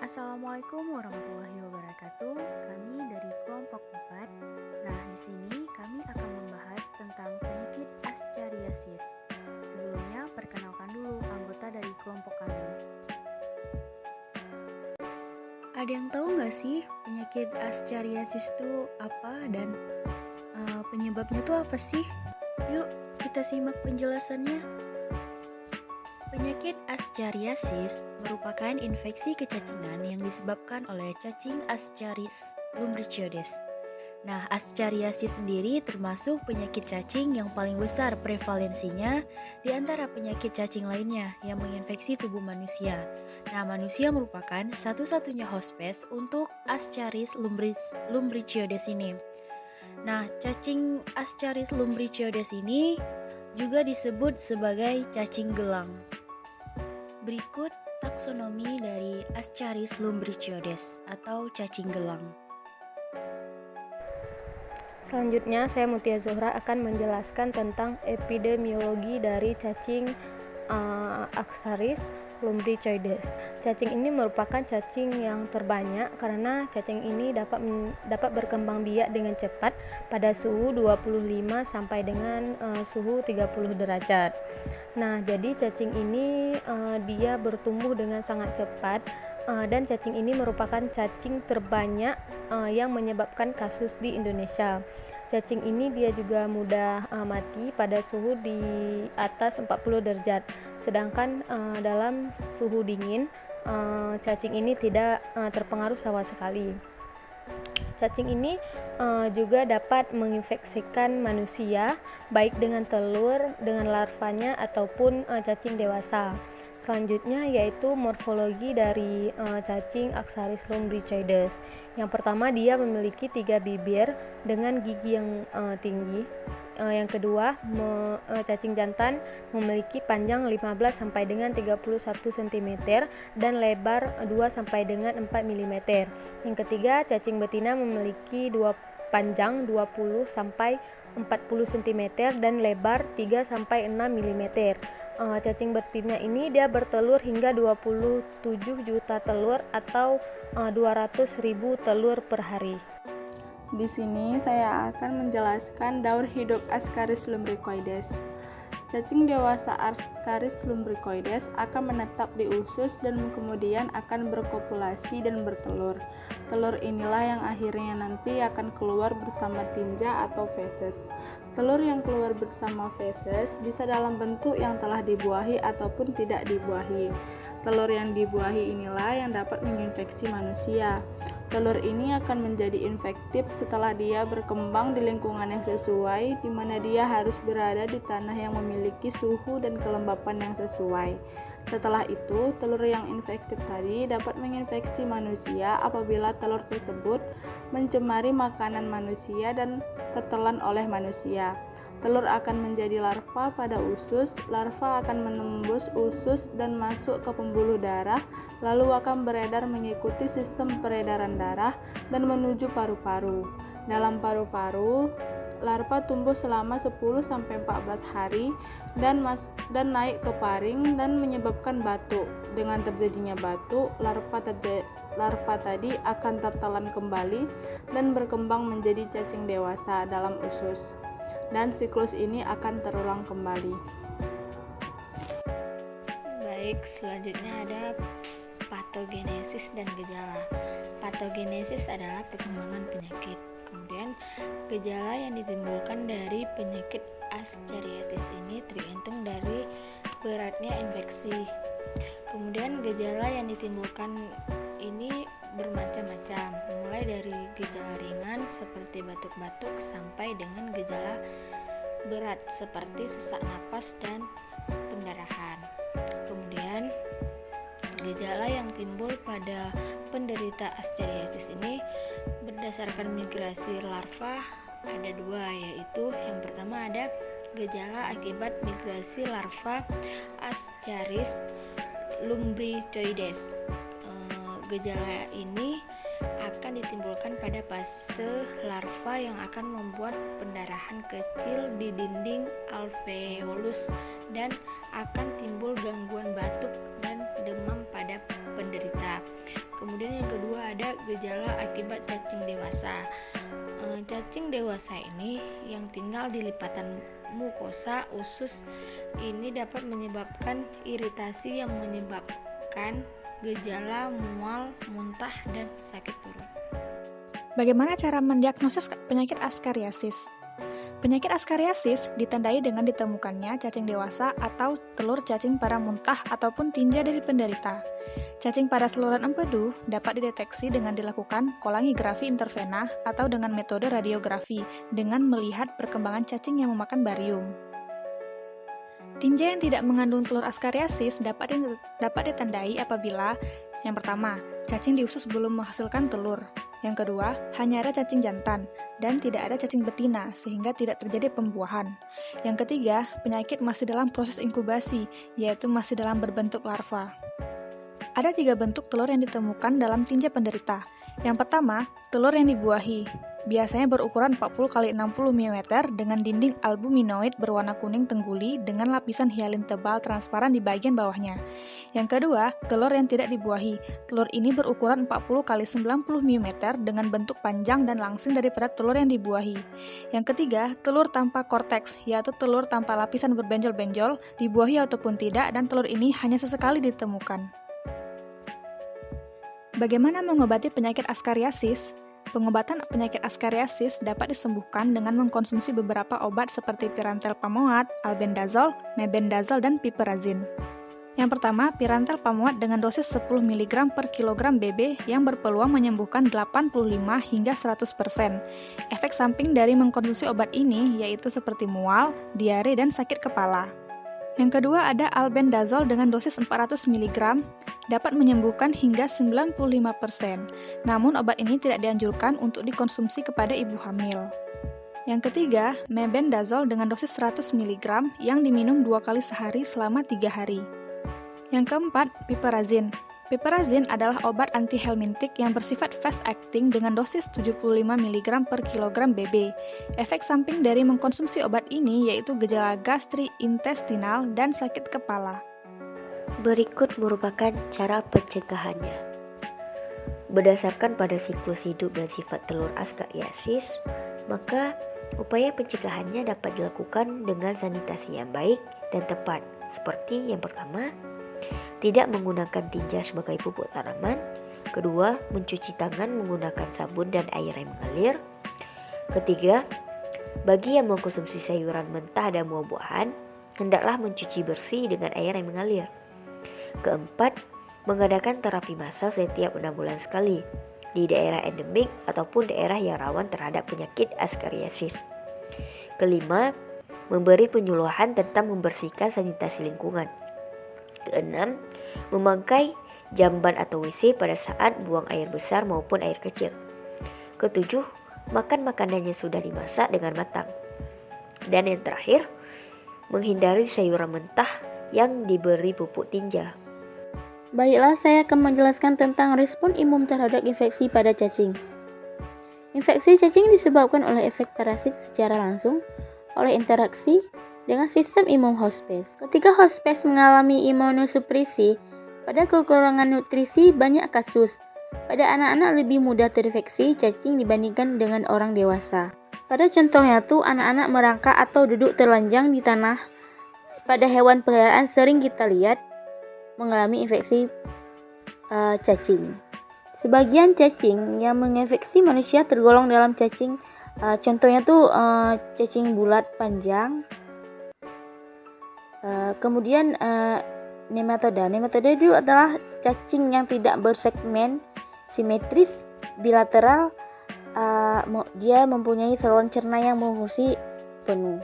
Assalamualaikum warahmatullahi wabarakatuh. Kami dari kelompok 4. Nah, di sini kami akan membahas tentang penyakit Ascariasis. Sebelumnya, perkenalkan dulu anggota dari kelompok kami. Ada yang tahu nggak sih penyakit Ascariasis itu apa dan penyebabnya itu apa sih? Yuk kita simak penjelasannya. Penyakit Ascariasis merupakan infeksi kecacingan yang disebabkan oleh cacing Ascaris lumbricoides. Nah, Ascariasis sendiri termasuk penyakit cacing yang paling besar prevalensinya di antara penyakit cacing lainnya yang menginfeksi tubuh manusia. Nah, manusia merupakan satu-satunya hospes untuk Ascaris lumbricoides ini. Nah, cacing Ascaris lumbricoides ini juga disebut sebagai cacing gelang. Berikut taksonomi dari Ascaris lumbricoides atau cacing gelang. Selanjutnya, saya Mutia Zuhra akan menjelaskan tentang epidemiologi dari cacing Ascaris lumbricoides. Cacing ini merupakan cacing yang terbanyak karena cacing ini dapat berkembang biak dengan cepat pada suhu 25 sampai dengan suhu 30 derajat. Nah, jadi cacing ini dia bertumbuh dengan sangat cepat dan cacing ini merupakan cacing terbanyak yang menyebabkan kasus di Indonesia. Cacing ini dia juga mudah mati pada suhu di atas 40 derajat. Sedangkan dalam suhu dingin cacing ini tidak terpengaruh sama sekali. Cacing ini juga dapat menginfeksikan manusia baik dengan telur, dengan larvanya ataupun cacing dewasa. Selanjutnya yaitu morfologi dari cacing Ascaris lumbricoides. Yang pertama, dia memiliki 3 bibir dengan gigi yang tinggi. Yang kedua, cacing jantan memiliki panjang 15 sampai dengan 31 cm dan lebar 2 sampai dengan 4 mm. Yang ketiga, cacing betina memiliki panjang 20 sampai 40 cm dan lebar 3 sampai 6 mm. Cacing betina ini dia bertelur hingga 27 juta telur atau 200.000 telur per hari. Di sini saya akan menjelaskan daur hidup Ascaris lumbricoides. Cacing dewasa Ascaris lumbricoides akan menetap di usus dan kemudian akan berkopulasi dan bertelur. Telur inilah yang akhirnya nanti akan keluar bersama tinja atau feses. Telur yang keluar bersama feses bisa dalam bentuk yang telah dibuahi ataupun tidak dibuahi. Telur yang dibuahi inilah yang dapat menginfeksi manusia. Telur ini akan menjadi infektif setelah dia berkembang di lingkungan yang sesuai, di mana dia harus berada di tanah yang memiliki suhu dan kelembapan yang sesuai. Setelah itu, telur yang infektif tadi dapat menginfeksi manusia apabila telur tersebut mencemari makanan manusia dan tertelan oleh manusia. Telur akan menjadi larva pada usus, larva akan menembus usus dan masuk ke pembuluh darah, lalu akan beredar mengikuti sistem peredaran darah dan menuju paru-paru. Dalam paru-paru, larva tumbuh selama 10-14 hari dan naik ke paring dan menyebabkan batuk. Dengan terjadinya batuk, larva tadi akan tertelan kembali dan berkembang menjadi cacing dewasa dalam usus. Dan siklus ini akan terulang kembali. Baik, selanjutnya ada patogenesis dan gejala. Patogenesis adalah perkembangan penyakit. Kemudian gejala yang ditimbulkan dari penyakit Ascariasis ini tergantung dari beratnya infeksi. Kemudian gejala yang ditimbulkan ini bermacam-macam, mulai dari gejala ringan seperti batuk-batuk sampai dengan gejala berat seperti sesak napas dan pendarahan. Kemudian gejala yang timbul pada penderita Ascariasis ini berdasarkan migrasi larva ada 2, yaitu yang pertama ada gejala akibat migrasi larva Ascaris lumbricoides. Gejala ini akan ditimbulkan pada fase larva yang akan membuat pendarahan kecil di dinding alveolus dan akan timbul gangguan batuk dan demam pada penderita. Kemudian yang kedua ada gejala akibat cacing dewasa. Cacing dewasa ini yang tinggal di lipatan mukosa usus ini dapat menyebabkan iritasi yang menyebabkan gejala mual, muntah, dan sakit perut. Bagaimana cara mendiagnosis penyakit askariasis? Penyakit askariasis ditandai dengan ditemukannya cacing dewasa atau telur cacing pada muntah ataupun tinja dari penderita. Cacing pada saluran empedu dapat dideteksi dengan dilakukan kolangigrafi intervena atau dengan metode radiografi dengan melihat perkembangan cacing yang memakan barium. Tinja yang tidak mengandung telur askariasis dapat ditandai apabila yang pertama, cacing di usus belum menghasilkan telur. Yang kedua, hanya ada cacing jantan dan tidak ada cacing betina sehingga tidak terjadi pembuahan. Yang ketiga, penyakit masih dalam proses inkubasi, yaitu masih dalam berbentuk larva. Ada 3 bentuk telur yang ditemukan dalam tinja penderita. Yang pertama, telur yang dibuahi. Biasanya berukuran 40 x 60 mm dengan dinding albuminoid berwarna kuning tengguli dengan lapisan hialin tebal transparan di bagian bawahnya. Yang kedua, telur yang tidak dibuahi. Telur ini berukuran 40 x 90 mm dengan bentuk panjang dan langsing daripada telur yang dibuahi. Yang ketiga, telur tanpa korteks, yaitu telur tanpa lapisan berbenjol-benjol, dibuahi ataupun tidak, dan telur ini hanya sesekali ditemukan. Bagaimana mengobati penyakit askariasis? Pengobatan penyakit askariasis dapat disembuhkan dengan mengkonsumsi beberapa obat seperti pirantel pamoat, albendazol, mebendazol, dan piperazine. Yang pertama, pirantel pamoat dengan dosis 10 mg per kilogram BB yang berpeluang menyembuhkan 85 hingga 100%. Efek samping dari mengkonsumsi obat ini yaitu seperti mual, diare, dan sakit kepala. Yang kedua ada albendazol dengan dosis 400 mg dapat menyembuhkan hingga 95%. Namun obat ini tidak dianjurkan untuk dikonsumsi kepada ibu hamil. Yang ketiga, mebendazol dengan dosis 100 mg yang diminum 2 kali sehari selama 3 hari. Yang keempat, piperazine. Piperazine adalah obat antihelmintik yang bersifat fast acting dengan dosis 75 mg per kilogram BB. Efek samping dari mengkonsumsi obat ini yaitu gejala gastrointestinal dan sakit kepala. Berikut merupakan cara pencegahannya. Berdasarkan pada siklus hidup dan sifat telur askariasis, maka upaya pencegahannya dapat dilakukan dengan sanitasi yang baik dan tepat, seperti yang pertama, tidak menggunakan tinja sebagai pupuk tanaman. Kedua, mencuci tangan menggunakan sabun dan air yang mengalir. Ketiga, bagi yang mengkonsumsi sayuran mentah dan buah-buahan, hendaklah mencuci bersih dengan air yang mengalir. Keempat, mengadakan terapi massal setiap 6 bulan sekali di daerah endemik ataupun daerah yang rawan terhadap penyakit askariasis. Kelima, memberi penyuluhan tentang membersihkan sanitasi lingkungan. Keenam, memakai jamban atau WC pada saat buang air besar maupun air kecil. Ketujuh, makan makanan yang sudah dimasak dengan matang. Dan yang terakhir, menghindari sayuran mentah yang diberi pupuk tinja. Baiklah, saya akan menjelaskan tentang respon imun terhadap infeksi pada cacing. Infeksi cacing disebabkan oleh efek parasit secara langsung, oleh interaksi dengan sistem imun hospes. Ketika hospes mengalami imunosupresi, pada kekurangan nutrisi banyak kasus. Pada anak-anak lebih mudah terinfeksi cacing dibandingkan dengan orang dewasa. Pada contohnya anak-anak merangkak atau duduk telanjang di tanah. Pada hewan peliharaan sering kita lihat mengalami infeksi cacing. Sebagian cacing yang menginfeksi manusia tergolong dalam cacing, contohnya cacing bulat panjang. Kemudian nematoda. Nematoda itu adalah cacing yang tidak bersegmen, simetris, bilateral. Dia mempunyai saluran cerna yang mengungsi penuh.